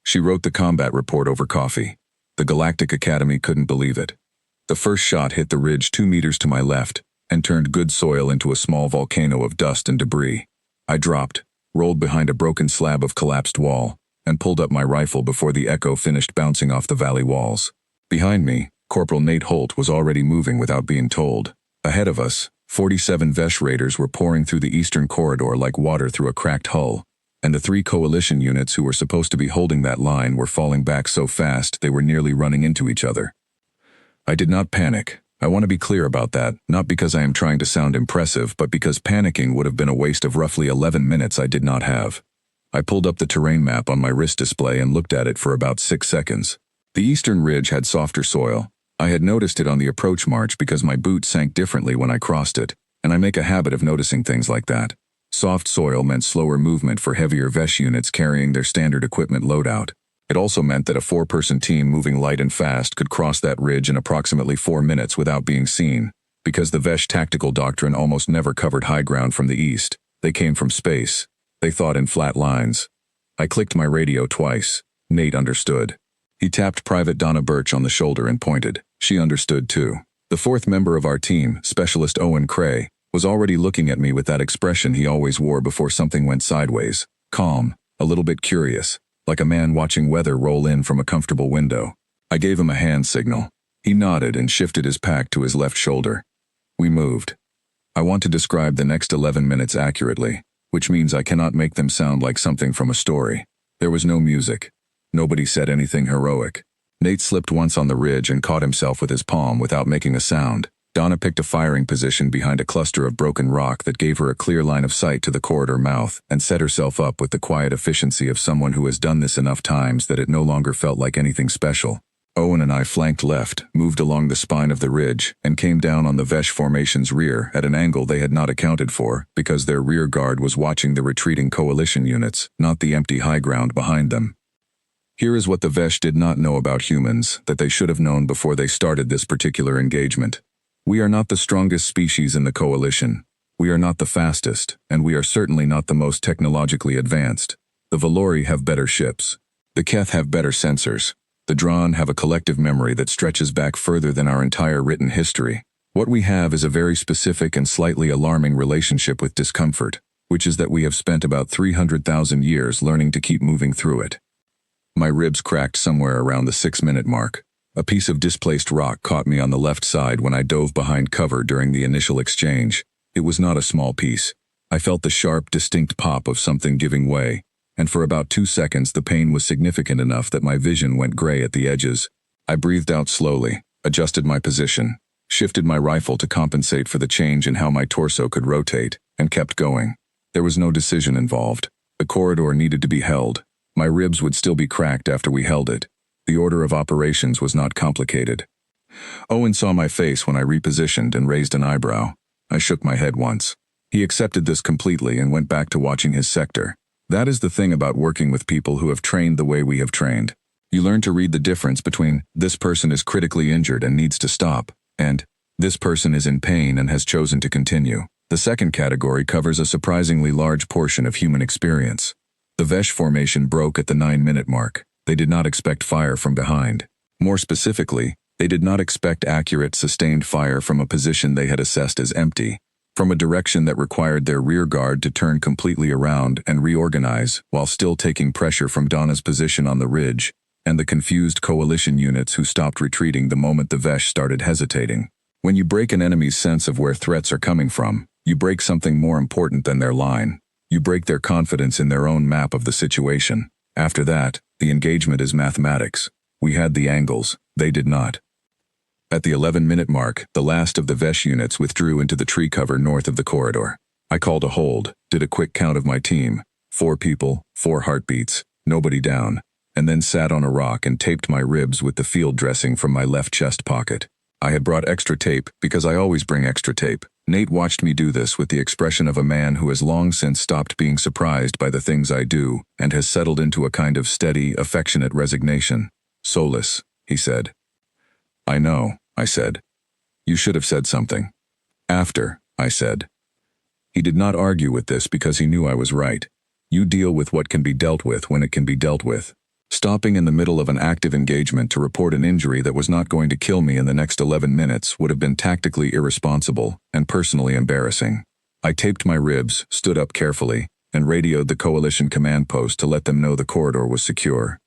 She wrote the combat report over coffee. The Galactic Academy couldn't believe it. The first shot hit the ridge 2 meters to my left and turned good soil into a small volcano of dust and debris. I dropped, rolled behind a broken slab of collapsed wall, and pulled up my rifle before the echo finished bouncing off the valley walls. Behind me, Corporal Nate Holt was already moving without being told. Ahead of us, 47 Vesh raiders were pouring through the eastern corridor like water through a cracked hull, and the 3 coalition units who were supposed to be holding that line were falling back so fast they were nearly running into each other. I did not panic. I want to be clear about that, not because I am trying to sound impressive, but because panicking would have been a waste of roughly 11 minutes I did not have. I pulled up the terrain map on my wrist display and looked at it for about 6 seconds. The eastern ridge had softer soil. I had noticed it on the approach march because my boot sank differently when I crossed it, and I make a habit of noticing things like that. Soft soil meant slower movement for heavier Vesh units carrying their standard equipment loadout. It also meant that a 4-person team moving light and fast could cross that ridge in approximately 4 minutes without being seen. Because the Vesh tactical doctrine almost never covered high ground from the east, they came from space. They thought in flat lines. I clicked my radio twice. Nate understood. He tapped Private Donna Birch on the shoulder and pointed. She understood too. The 4th member of our team, Specialist Owen Cray, was already looking at me with that expression he always wore before something went sideways. Calm, a little bit curious, like a man watching weather roll in from a comfortable window. I gave him a hand signal. He nodded and shifted his pack to his left shoulder. We moved. I want to describe the next 11 minutes accurately, which means I cannot make them sound like something from a story. There was no music. Nobody said anything heroic. Nate slipped once on the ridge and caught himself with his palm without making a sound. Donna picked a firing position behind a cluster of broken rock that gave her a clear line of sight to the corridor mouth and set herself up with the quiet efficiency of someone who has done this enough times that it no longer felt like anything special. Owen and I flanked left, moved along the spine of the ridge, and came down on the Vesh formation's rear at an angle they had not accounted for because their rear guard was watching the retreating coalition units, not the empty high ground behind them. Here is what the Vesh did not know about humans that they should have known before they started this particular engagement. We are not the strongest species in the coalition. We are not the fastest, and we are certainly not the most technologically advanced. The Valori have better ships. The Keth have better sensors. The Dran have a collective memory that stretches back further than our entire written history. What we have is a very specific and slightly alarming relationship with discomfort, which is that we have spent about 300,000 years learning to keep moving through it. My ribs cracked somewhere around the 6-minute mark. A piece of displaced rock caught me on the left side when I dove behind cover during the initial exchange. It was not a small piece. I felt the sharp, distinct pop of something giving way, and for about 2 seconds the pain was significant enough that my vision went gray at the edges. I breathed out slowly, adjusted my position, shifted my rifle to compensate for the change in how my torso could rotate, and kept going. There was no decision involved. The corridor needed to be held. My ribs would still be cracked after we held it. The order of operations was not complicated. Owen saw my face when I repositioned and raised an eyebrow. I shook my head once. He accepted this completely and went back to watching his sector. That is the thing about working with people who have trained the way we have trained. You learn to read the difference between this person is critically injured and needs to stop, and this person is in pain and has chosen to continue. The second category covers a surprisingly large portion of human experience. The Vesh formation broke at the 9-minute mark. They did not expect fire from behind. More specifically, they did not expect accurate, sustained fire from a position they had assessed as empty, from a direction that required their rear guard to turn completely around and reorganize while still taking pressure from Donna's position on the ridge, and the confused coalition units who stopped retreating the moment the Vesh started hesitating. When you break an enemy's sense of where threats are coming from, you break something more important than their line. You break their confidence in their own map of the situation. After that, the engagement is mathematics. We had the angles, they did not. At the 11-minute mark, the last of the Vesh units withdrew into the tree cover north of the corridor. I called a hold, did a quick count of my team. 4 people, 4 heartbeats, nobody down, and then sat on a rock and taped my ribs with the field dressing from my left chest pocket. I had brought extra tape because I always bring extra tape. Nate watched me do this with the expression of a man who has long since stopped being surprised by the things I do and has settled into a kind of steady, affectionate resignation. "Soulless," he said. "I know," I said. "You should have said something." "After," I said. He did not argue with this because he knew I was right. You deal with what can be dealt with when it can be dealt with. Stopping in the middle of an active engagement to report an injury that was not going to kill me in the next 11 minutes would have been tactically irresponsible and personally embarrassing. I taped my ribs, stood up carefully, and radioed the Coalition command post to let them know the corridor was secure.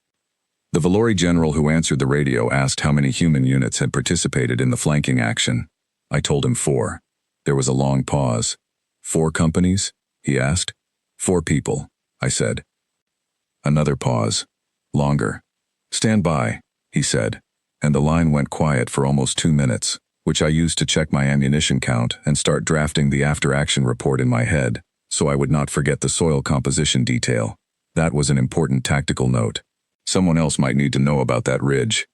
The Valori general who answered the radio asked how many human units had participated in the flanking action. I told him 4. There was a long pause. 4 companies? He asked. 4 people, I said. Another pause. Longer. Stand by, he said, and the line went quiet for almost 2 minutes, which I used to check my ammunition count and start drafting the after-action report in my head, so I would not forget the soil composition detail. That was an important tactical note. Someone else might need to know about that ridge.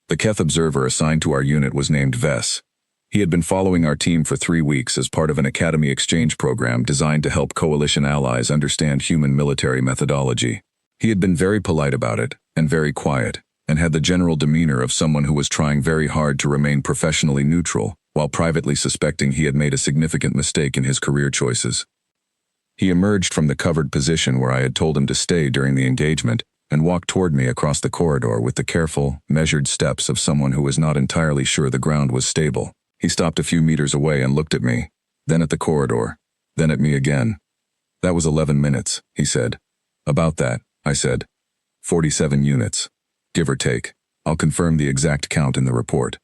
The Keth observer assigned to our unit was named Vess. He had been following our team for 3 weeks as part of an academy exchange program designed to help Coalition allies understand human military methodology. He had been very polite about it, and very quiet, and had the general demeanor of someone who was trying very hard to remain professionally neutral, while privately suspecting he had made a significant mistake in his career choices. He emerged from the covered position where I had told him to stay during the engagement, and walked toward me across the corridor with the careful, measured steps of someone who was not entirely sure the ground was stable. He stopped a few meters away and looked at me, then at the corridor, then at me again. That was 11 minutes, he said. About that, I said. 47 units. Give or take. I'll confirm the exact count in the report.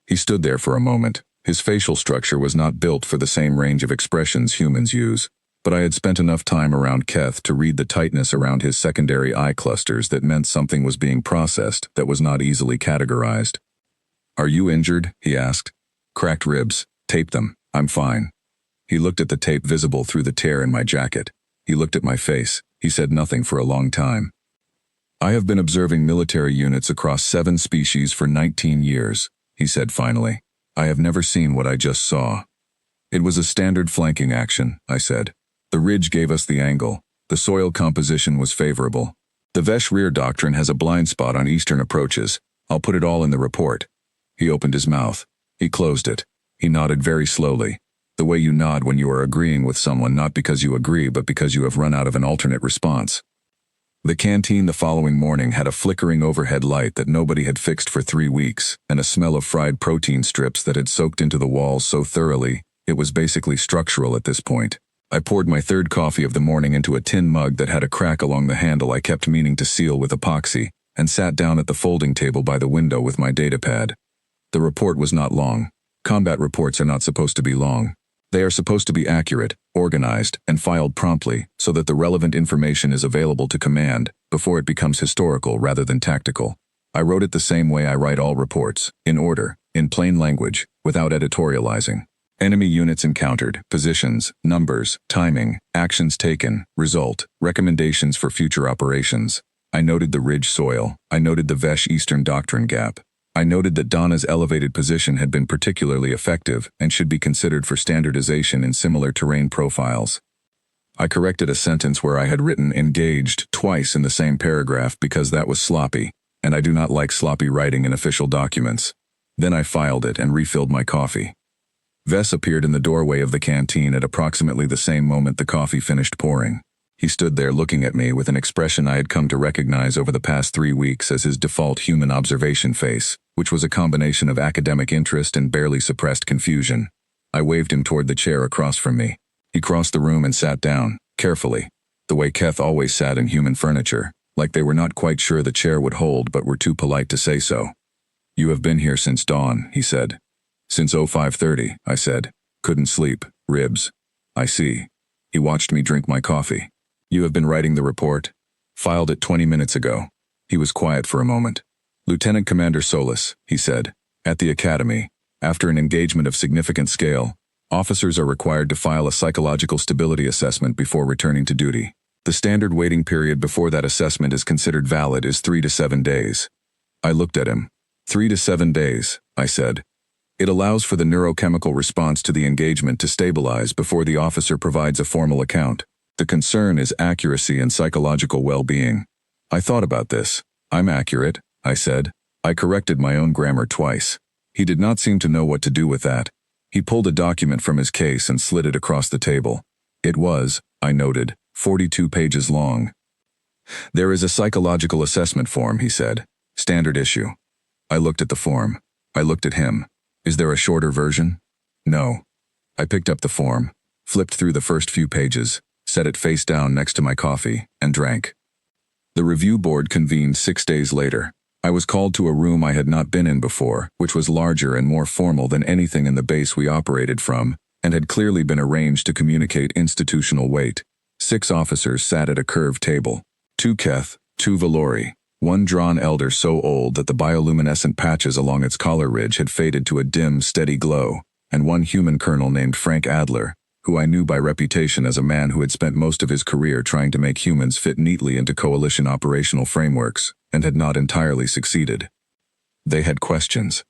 He stood there for a moment. His facial structure was not built for the same range of expressions humans use, but I had spent enough time around Keth to read the tightness around his secondary eye clusters that meant something was being processed that was not easily categorized. Are you injured? He asked. Cracked ribs. Tape them. I'm fine. He looked at the tape visible through the tear in my jacket. He looked at my face. He said nothing for a long time. I have been observing military units across 7 species for 19 years, he said finally. I have never seen what I just saw. It was a standard flanking action, I said. The ridge gave us the angle. The soil composition was favorable. The Vesh rear doctrine has a blind spot on eastern approaches. I'll put it all in the report. He opened his mouth. He closed it. He nodded very slowly. The way you nod when you are agreeing with someone not because you agree but because you have run out of an alternate response. The canteen the following morning had a flickering overhead light that nobody had fixed for 3 weeks, and a smell of fried protein strips that had soaked into the walls so thoroughly, it was basically structural at this point. I poured my 3rd coffee of the morning into a tin mug that had a crack along the handle I kept meaning to seal with epoxy, and sat down at the folding table by the window with my datapad. The report was not long. Combat reports are not supposed to be long. They are supposed to be accurate, organized, and filed promptly so that the relevant information is available to command before it becomes historical rather than tactical. I wrote it the same way I write all reports, in order, in plain language, without editorializing. Enemy units encountered, positions, numbers, timing, actions taken, result, recommendations for future operations. I noted the ridge soil. I noted the Vesh Eastern Doctrine gap. I noted that Donna's elevated position had been particularly effective and should be considered for standardization in similar terrain profiles. I corrected a sentence where I had written engaged twice in the same paragraph because that was sloppy, and I do not like sloppy writing in official documents. Then I filed it and refilled my coffee. Vess appeared in the doorway of the canteen at approximately the same moment the coffee finished pouring. He stood there looking at me with an expression I had come to recognize over the past 3 weeks as his default human observation face, which was a combination of academic interest and barely suppressed confusion. I waved him toward the chair across from me. He crossed the room and sat down, carefully, the way Keth always sat in human furniture, like they were not quite sure the chair would hold but were too polite to say so. You have been here since dawn, he said. Since 05:30, I said. Couldn't sleep. Ribs. I see. He watched me drink my coffee. You have been writing the report? Filed it 20 minutes ago. He was quiet for a moment. Lieutenant Commander Solis, he said, at the Academy, after an engagement of significant scale, officers are required to file a psychological stability assessment before returning to duty. The standard waiting period before that assessment is considered valid is 3 to 7 days. I looked at him. 3 to 7 days, I said. It allows for the neurochemical response to the engagement to stabilize before the officer provides a formal account. The concern is accuracy and psychological well-being. I thought about this. I'm accurate, I said. I corrected my own grammar twice. He did not seem to know what to do with that. He pulled a document from his case and slid it across the table. It was, I noted, 42 pages long. "There is a psychological assessment form," he said. "Standard issue." I looked at the form. I looked at him. "Is there a shorter version?" "No." I picked up the form, flipped through the first few pages, set it face down next to my coffee, and drank. The review board convened 6 days later. I was called to a room I had not been in before, which was larger and more formal than anything in the base we operated from, and had clearly been arranged to communicate institutional weight. 6 officers sat at a curved table. 2 Keth, 2 Valori, 1 drawn elder so old that the bioluminescent patches along its collar ridge had faded to a dim, steady glow, and 1 human colonel named Frank Adler, who I knew by reputation as a man who had spent most of his career trying to make humans fit neatly into coalition operational frameworks, and had not entirely succeeded. They had questions.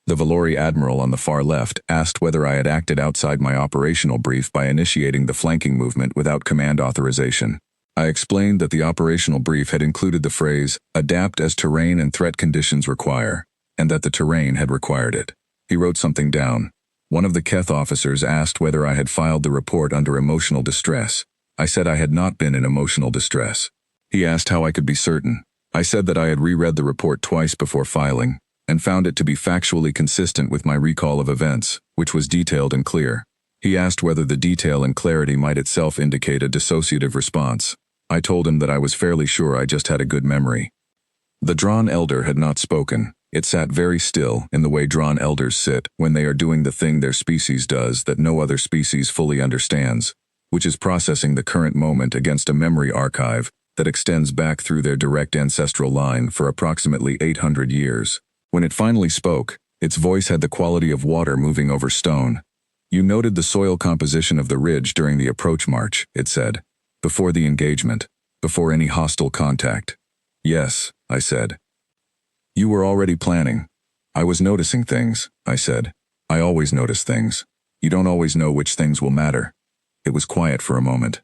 The Valori admiral on the far left asked whether I had acted outside my operational brief by initiating the flanking movement without command authorization. I explained that the operational brief had included the phrase, "adapt as terrain and threat conditions require," and that the terrain had required it. He wrote something down. One of the Keth officers asked whether I had filed the report under emotional distress. I said I had not been in emotional distress. He asked how I could be certain. I said that I had reread the report twice before filing, and found it to be factually consistent with my recall of events, which was detailed and clear. He asked whether the detail and clarity might itself indicate a dissociative response. I told him that I was fairly sure I just had a good memory. The drawn elder had not spoken. It sat very still in the way drawn elders sit when they are doing the thing their species does that no other species fully understands, which is processing the current moment against a memory archive that extends back through their direct ancestral line for approximately 800 years. When it finally spoke, its voice had the quality of water moving over stone. "You noted the soil composition of the ridge during the approach march," it said. "Before the engagement, before any hostile contact." "Yes," I said. "You were already planning." "I was noticing things," I said. "I always notice things. You don't always know which things will matter." It was quiet for a moment.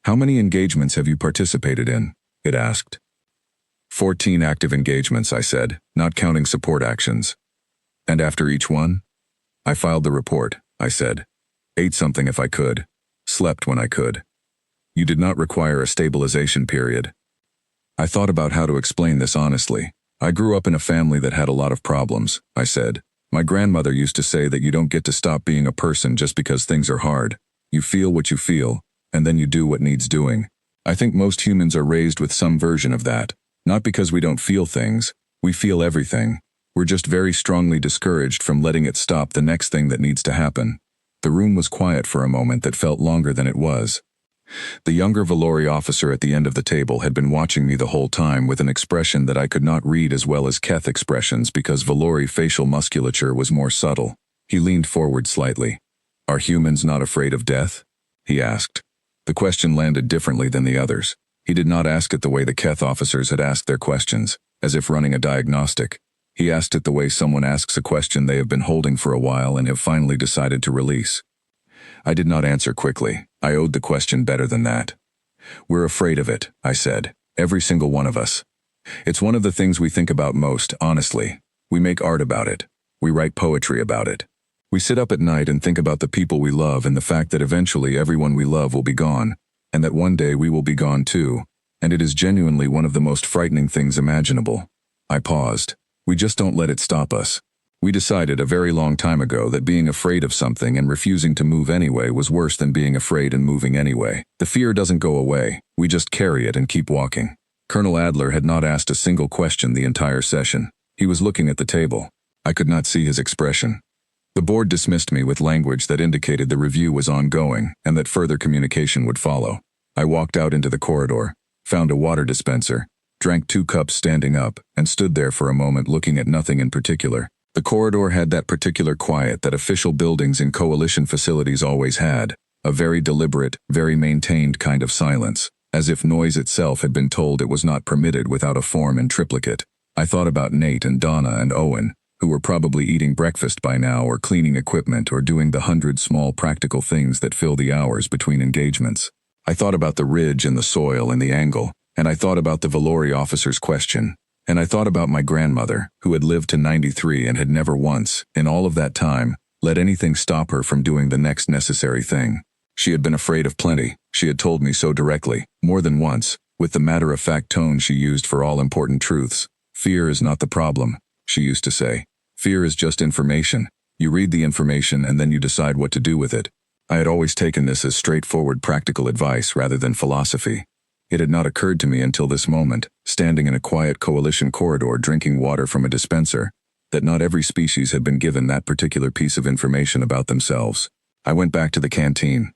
"How many engagements have you participated in?" it asked. 14 active engagements, I said, not counting support actions. "And after each one?" "I filed the report," I said. "Ate something if I could. Slept when I could." "You did not require a stabilization period." I thought about how to explain this honestly. "I grew up in a family that had a lot of problems," I said. "My grandmother used to say that you don't get to stop being a person just because things are hard. You feel what you feel, and then you do what needs doing. I think most humans are raised with some version of that. Not because we don't feel things, we feel everything. We're just very strongly discouraged from letting it stop the next thing that needs to happen." The room was quiet for a moment that felt longer than it was. The younger Valori officer at the end of the table had been watching me the whole time with an expression that I could not read as well as Keth expressions because Valori facial musculature was more subtle. He leaned forward slightly. "Are humans not afraid of death?" he asked. The question landed differently than the others. He did not ask it the way the Keth officers had asked their questions, as if running a diagnostic. He asked it the way someone asks a question they have been holding for a while and have finally decided to release. I did not answer quickly. I owed the question better than that. "We're afraid of it," I said. "Every single one of us. It's one of the things we think about most, honestly. We make art about it. We write poetry about it. We sit up at night and think about the people we love and the fact that eventually everyone we love will be gone, and that one day we will be gone too, and it is genuinely one of the most frightening things imaginable." I paused. "We just don't let it stop us. We decided a very long time ago that being afraid of something and refusing to move anyway was worse than being afraid and moving anyway. The fear doesn't go away. We just carry it and keep walking." Colonel Adler had not asked a single question the entire session. He was looking at the table. I could not see his expression. The board dismissed me with language that indicated the review was ongoing and that further communication would follow. I walked out into the corridor, found a water dispenser, drank 2 cups standing up, and stood there for a moment looking at nothing in particular. The corridor had that particular quiet that official buildings in coalition facilities always had, a very deliberate, very maintained kind of silence, as if noise itself had been told it was not permitted without a form in triplicate. I thought about Nate and Donna and Owen, who were probably eating breakfast by now or cleaning equipment or doing the 100 small practical things that fill the hours between engagements. I thought about the ridge and the soil and the angle, and I thought about the Valori officer's question. And I thought about my grandmother, who had lived to 93 and had never once, in all of that time, let anything stop her from doing the next necessary thing. She had been afraid of plenty. She had told me so directly, more than once, with the matter-of-fact tone she used for all important truths. Fear is not the problem, she used to say. Fear is just information. You read the information and then you decide what to do with it. I had always taken this as straightforward practical advice rather than philosophy. It had not occurred to me until this moment, standing in a quiet coalition corridor drinking water from a dispenser, that not every species had been given that particular piece of information about themselves. I went back to the canteen.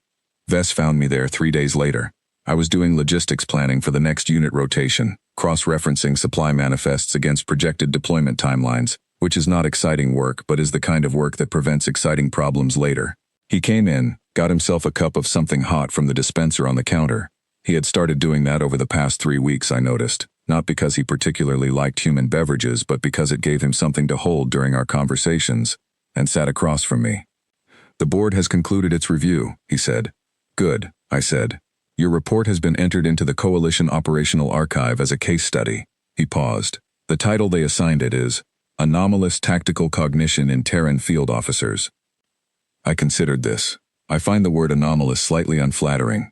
Vess found me there 3 days later. I was doing logistics planning for the next unit rotation, cross-referencing supply manifests against projected deployment timelines, which is not exciting work but is the kind of work that prevents exciting problems later. He came in, got himself a cup of something hot from the dispenser on the counter. He had started doing that over the past 3 weeks, I noticed, not because he particularly liked human beverages but because it gave him something to hold during our conversations, and sat across from me. "The board has concluded its review," he said. "Good," I said. "Your report has been entered into the Coalition Operational Archive as a case study." He paused. "The title they assigned it is Anomalous Tactical Cognition in Terran Field Officers." I considered this. I find the word anomalous slightly unflattering.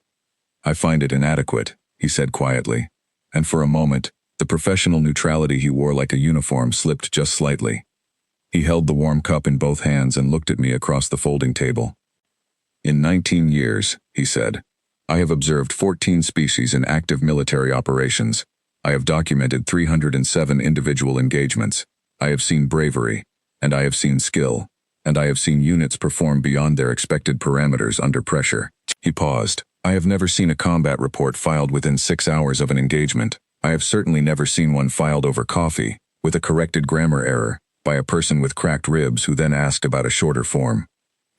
"I find it inadequate," he said quietly. And for a moment, the professional neutrality he wore like a uniform slipped just slightly. He held the warm cup in both hands and looked at me across the folding table. "In 19 years," he said, "I have observed 14 species in active military operations. I have documented 307 individual engagements. I have seen bravery, and I have seen skill, and I have seen units perform beyond their expected parameters under pressure." He paused. "I have never seen a combat report filed within 6 hours of an engagement. I have certainly never seen one filed over coffee, with a corrected grammar error, by a person with cracked ribs who then asked about a shorter form."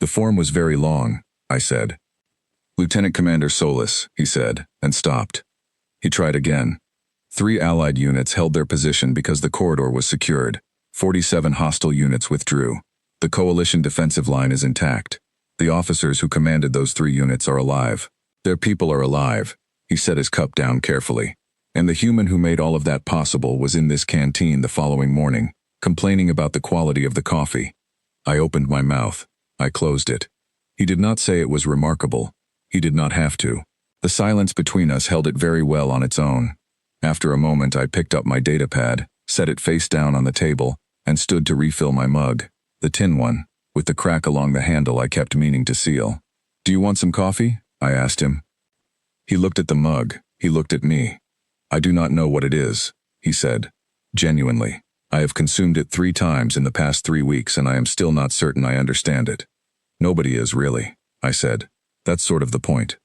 "The form was very long," I said. "Lieutenant Commander Solis," he said, and stopped. He tried again. 3 Allied units held their position because the corridor was secured. 47 hostile units withdrew. The coalition defensive line is intact. The officers who commanded those 3 units are alive. Their people are alive. He set his cup down carefully. And the human who made all of that possible was in this canteen the following morning, complaining about the quality of the coffee. I opened my mouth. I closed it. He did not say it was remarkable. He did not have to. The silence between us held it very well on its own. After a moment I picked up my datapad, set it face down on the table, and stood to refill my mug, the tin one, with the crack along the handle I kept meaning to seal. "Do you want some coffee?" I asked him. He looked at the mug. He looked at me. "I do not know what it is," he said. "Genuinely. I have consumed it 3 times in the past 3 weeks and I am still not certain I understand it." "Nobody is really," I said. "That's sort of the point."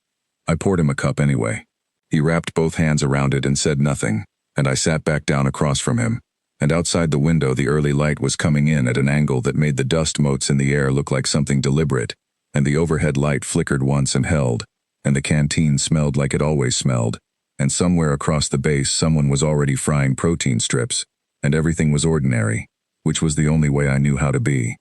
I poured him a cup anyway. He wrapped both hands around it and said nothing, and I sat back down across from him. And outside the window the early light was coming in at an angle that made the dust motes in the air look like something deliberate, and the overhead light flickered once and held, and the canteen smelled like it always smelled, and somewhere across the base someone was already frying protein strips, and everything was ordinary, which was the only way I knew how to be.